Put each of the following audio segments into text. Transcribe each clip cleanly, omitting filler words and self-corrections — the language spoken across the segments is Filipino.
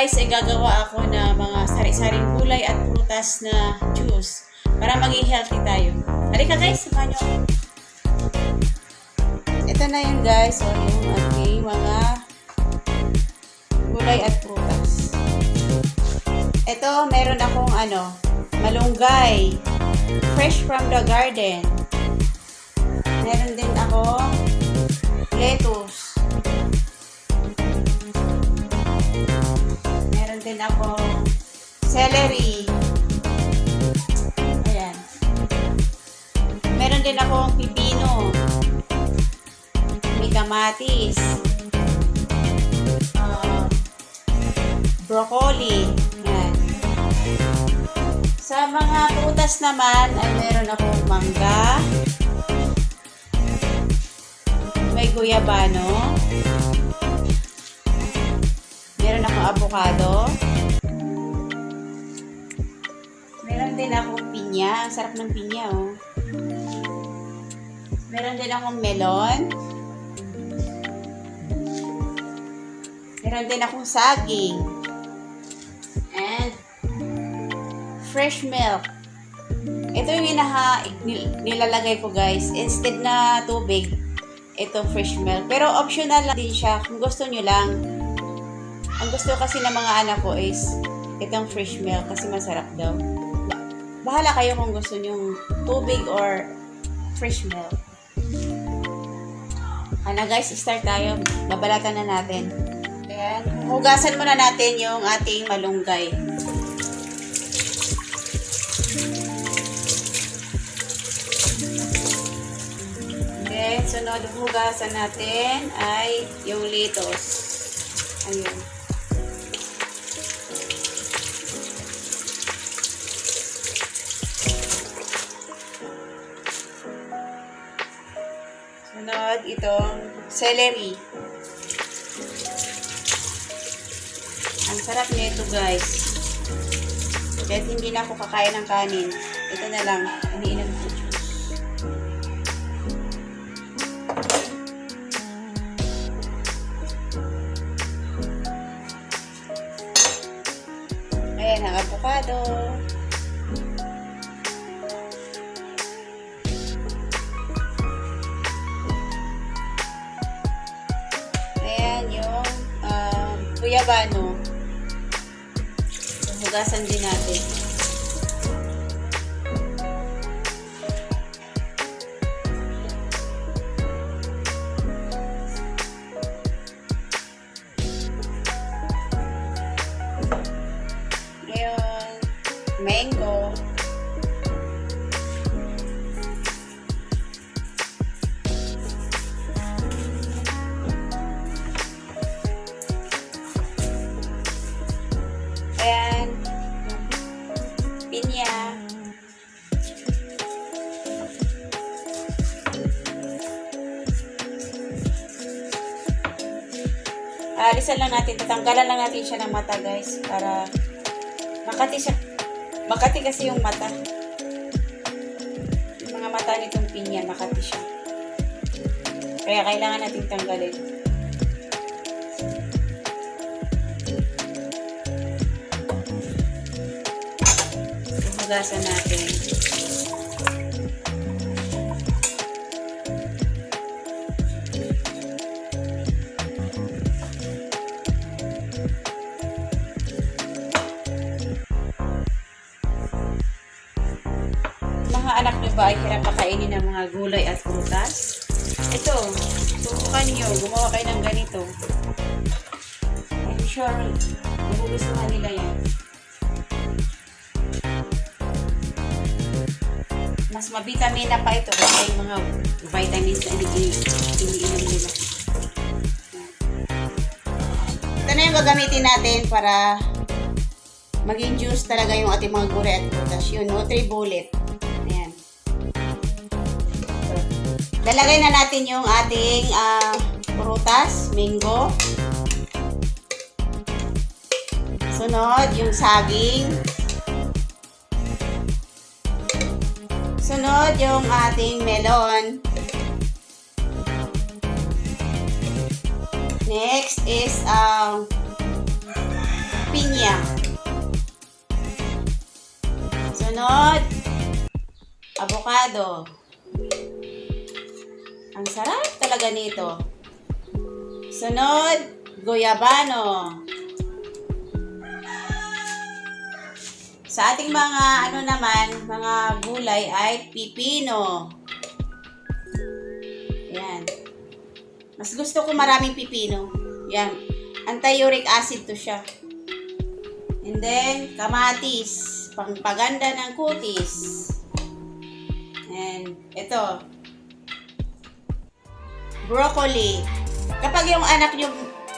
guys ay gagawa ako ng mga sari-saring gulay at prutas na juice para maging healthy tayo. Halika guys, samahan nyo ako. Ito na yun guys, so yung ating mga gulay at prutas. Ito, meron akong malunggay, fresh from the garden. Meron din akong lettuce. Meron din akong celery. Ayan. Meron din akong pipino. May kamatis. Broccoli. Ayan. Sa mga prutas naman, ay meron akong mangga. May guyabano. Meron akong avocado. Meron din akong pinya. Ang sarap ng pinya, oh. Meron din akong melon. Meron din akong saging. And fresh milk. Ito yung nilalagay ko, guys. Instead na tubig, itong fresh milk. Pero optional lang din siya kung gusto nyo lang. Ang gusto kasi ng mga anak ko is itong fresh milk kasi masarap daw. Bahala kayo kung gusto nyo tubig or fresh milk. Guys, start tayo. Babalatan na natin. Ayan. Hugasan muna natin yung ating malunggay. Then, sunod hugasan natin ay yung lettuce. Ayun. Sunod itong celery. Ang sarap nito, guys. Kahit hindi na ako kakain ng kanin, ito na lang, iniinom ko juice. Ayan, ang avocado. Ayan, yung guyabano. Hugasan din natin. Ngayon, mango. Ayan, pinya. Alisan lang natin, tatanggalan lang natin siya ng mata, guys, para makati siya. Makati kasi yung mata. Yung mga mata nitong pinya, makati siya. Kaya kailangan natin tanggalin. Hugasan natin. Mga anak nyo ba ay hirap pakainin ng mga gulay at prutas? Ito, subukan nyo. Gumawa kayo ng ganito. I'm sure magugustuhan nila yan. Mas mabitamina pa ito kasi yung mga vitamins na iniinom nila. Ito na yung gagamitin natin para maging juice talaga yung ating mga gulay at prutas. Yun, Nutri-Bullet. Ayan. So, lalagay na natin yung ating prutas, mango. Sunod, yung saging. Sunod, yung ating melon. Next is pinya. Sunod, avocado. Ang sarap talaga nito. Sunod, goyabano. Sa ating mga mga gulay ay pipino. Yan. Mas gusto ko maraming pipino. Yan. Anti-uric acid to siya. And then, kamatis. Pangpaganda ng kutis. And ito. Broccoli. Kapag yung anak nyo,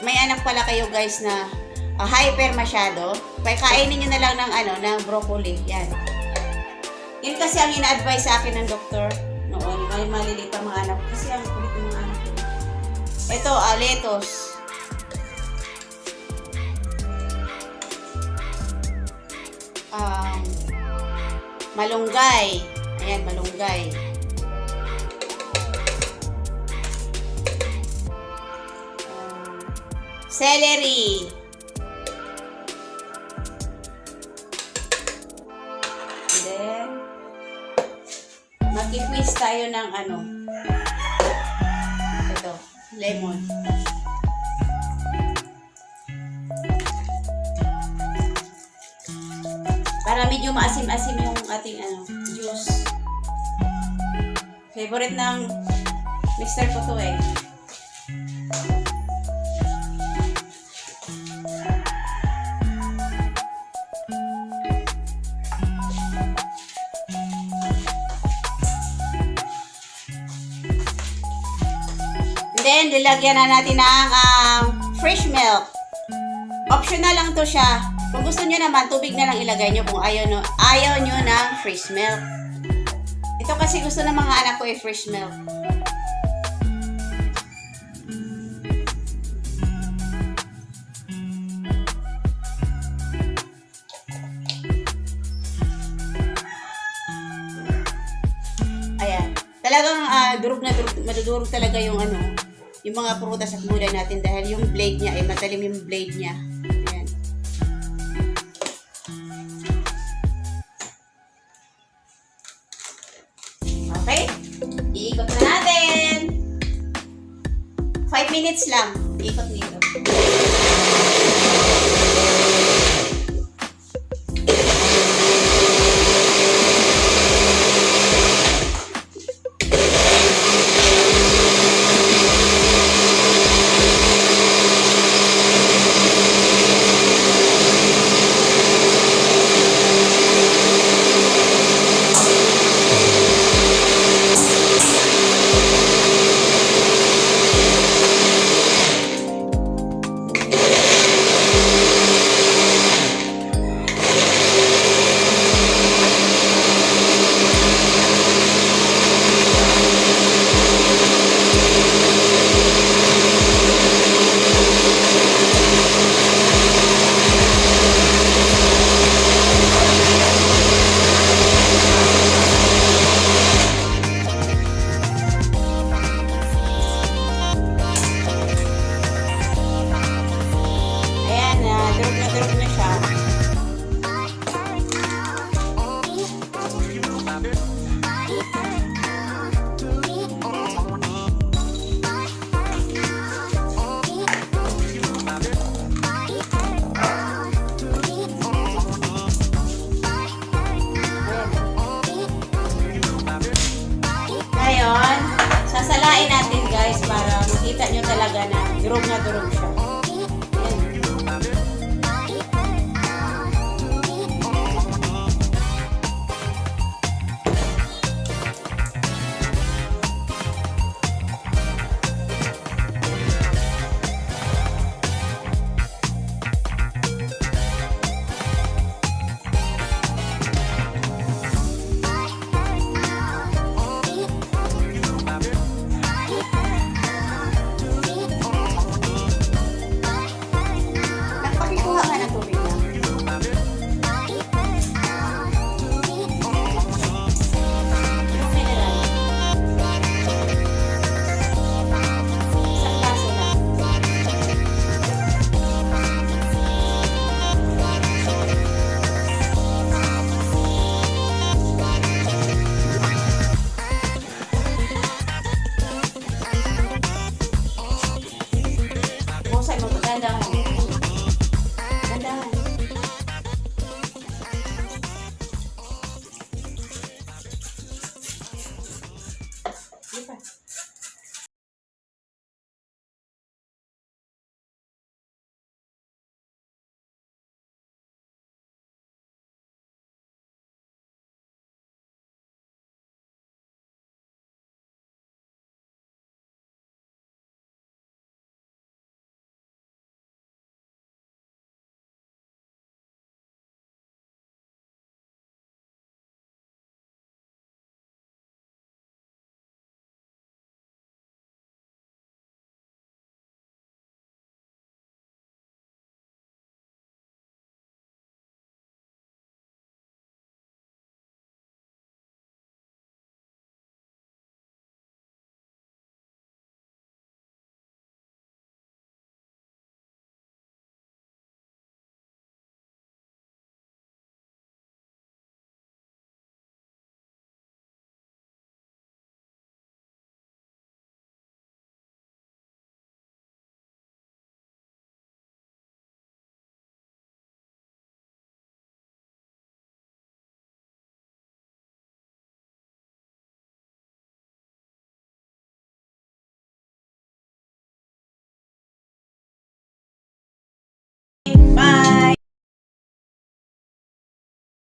may anak pala kayo guys na hyper masyado, kainin nyo na lang ng broccoli. Yan. Yun kasi ang ina-advise sa akin ng doktor noon. May maliliit pa mga anak. Kasi ang kulit ng mga anak ko. Ito, lettuce. Malunggay. Ayan, malunggay. Celery. Then, mag-quiz tayo ng ito, lemon. Para medyo maasim-asim yung ating juice. Favorite ng mister ko to eh. Then, lilagyan na natin ng fresh milk. Optional lang to siya. Kung gusto nyo naman, tubig na lang ilagay nyo kung ayaw nyo ng fresh milk. Ito kasi gusto ng mga anak ko fresh milk. Ayan. Talagang madudurog talaga yung yung mga prutas at gulay natin dahil yung blade niya ay matalim yung blade niya. Ayan. Okay? Iikot na natin. 5 minutes lang. Iikot nito. Ngayon, sasalain natin guys para makita nyo talaga na durog na durog siya.